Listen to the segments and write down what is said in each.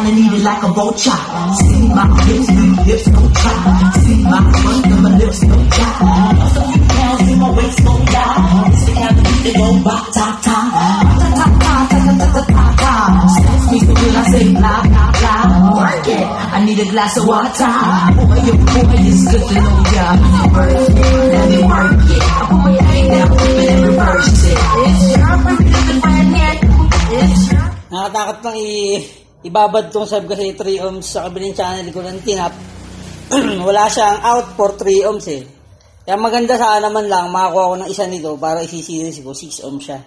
kinda need it like a vulture. See my lips don't try. See my front of my lips don't try. Lost a few pounds in my waist don't die. It's the kind of beat that go bop, top, top. Sex me so good I say blah, blah, blah. Work it, I need a glass of water. Boy, it's good to know ya. Let me work it. I put my hand down, flip it and reverse it. It's your favorite friend yet. It's your... Nakatakot lang ibabad tong sub kasi 3 ohms sa kabilang channel ko ng tinap. Wala siyang out for 3 ohms eh. Kaya maganda sana naman lang makakuha ko ng isa nito para isi-series ko 6 ohms siya.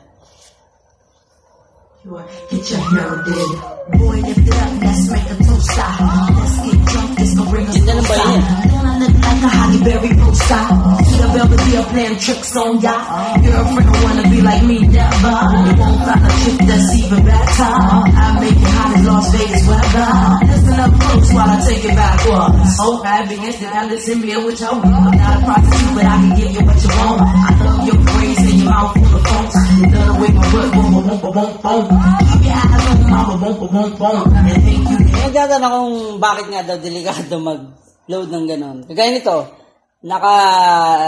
Get your hair did. Boy, lift it up, let's make a toast stop. Let's get drunk, this gon' bring us closer. Don't I look like a Holly Berry poster? See the Belvedere playing tricks on ya. Girlfriend don't wanna be like me, never. You won't find a chick that's even better. I make it hot as Las Vegas weather. Listen up close while I take it backwards. So happy instant, now listen me what you want. I'm not a prostitute, but I can give you what you want. I love your praise and your mouth full of phones. You love the way my butt boom, boom, boom, boom, boom. Nagdadala kung bakit nga daw delikado mag-load ng ganon. Kagaya nito, naka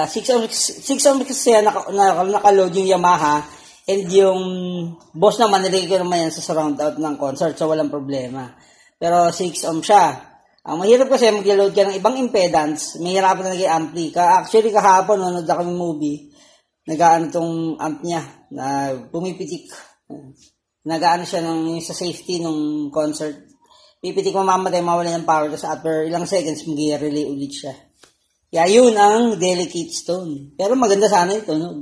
6 ohms kasi naka-load yung Yamaha and yung boss naman nilagay ko naman yan sa surround out ng concert so walang problema. Pero 6 ohms siya. Ang mahirap kasi mag-load ka ng ibang impedance, mahirapan na nag-ampli. Actually kahapon, nanood ako ng movie, nag-aano tong amp niya na pumipitik. Nag-aano siya ng sa safety nung concert. Pipitik mamamatay, mawala ng power. Tapos after ilang seconds, mag-relay ulit siya. Kaya yun ang delicate stone. Pero maganda sana ito, no?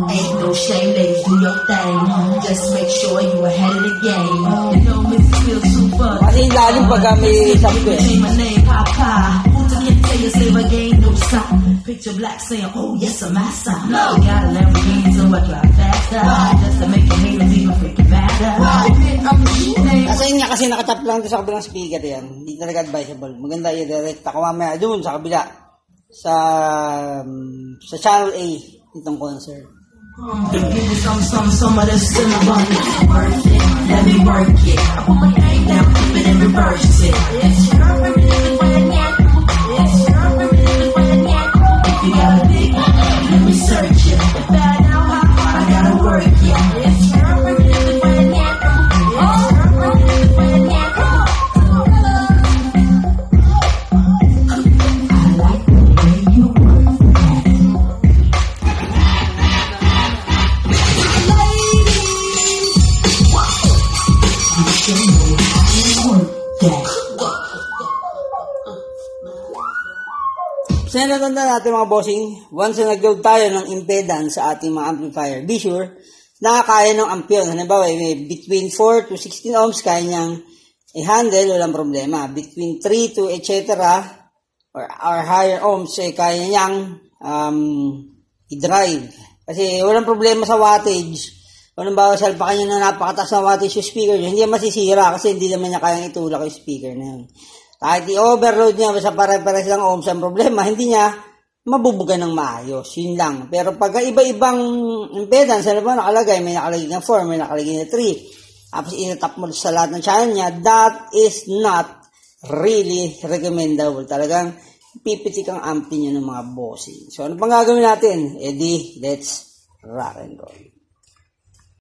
Ain't no shame, ladies, do your thing. Just make sure you ahead of the game. You know me feel super. Kasi yung lalim pagka may sabi ko eh. My name, Papa. Who to the tell slave again, no stop. Picture black saying, oh yes, I'm massa. No, got a Lamborghini so I drive faster. Just to make your haters even freaking madder. Kasi yun nga kasi nakatap lang doon sa kabilang speaker yan. Hindi talaga advisable. Maganda i-direct ako mamaya doon sa kabila. Sa channel A itong concert. Give me some of this cinnamon. Worth it, let me work it. I put my hand down, flip it and reverse it. It's your favorite friend yet. It's your favorite friend yet. If you got a big let me search it. If I know how hard I gotta work it. It's your favorite friend yet. It's your favorite friend yet. I like the way you work that. So natanda natin mga bossing, once na nag-load tayo ng impedance sa ating mga amplifier, be sure na kaya ng amp yun. Halimbawa, between 4 to 16 ohms, kaya niyang i-handle, walang problema. Between 3 to etc. or higher ohms, kaya niyang i-drive. Kasi walang problema sa wattage. Halimbawa, salpakan niya na napakataas na wattage yung speaker niya, hindi masisira kasi hindi naman niya kayang itulak yung speaker na yun. Kahit i-overload niya sa pare-pares lang ohms ang problema, hindi niya mabubuga ng maayos. Yun lang. Pero pagka iba-ibang impedance, ano ba nakalagay? May nakalagay na 4, may nakalagay na 3. Tapos inatap mo sa lahat ng channel niya, that is not really recommendable. Talagang pipitik ang amp niyo ng mga bossing. So ano pang gagawin natin? Let's rock and roll.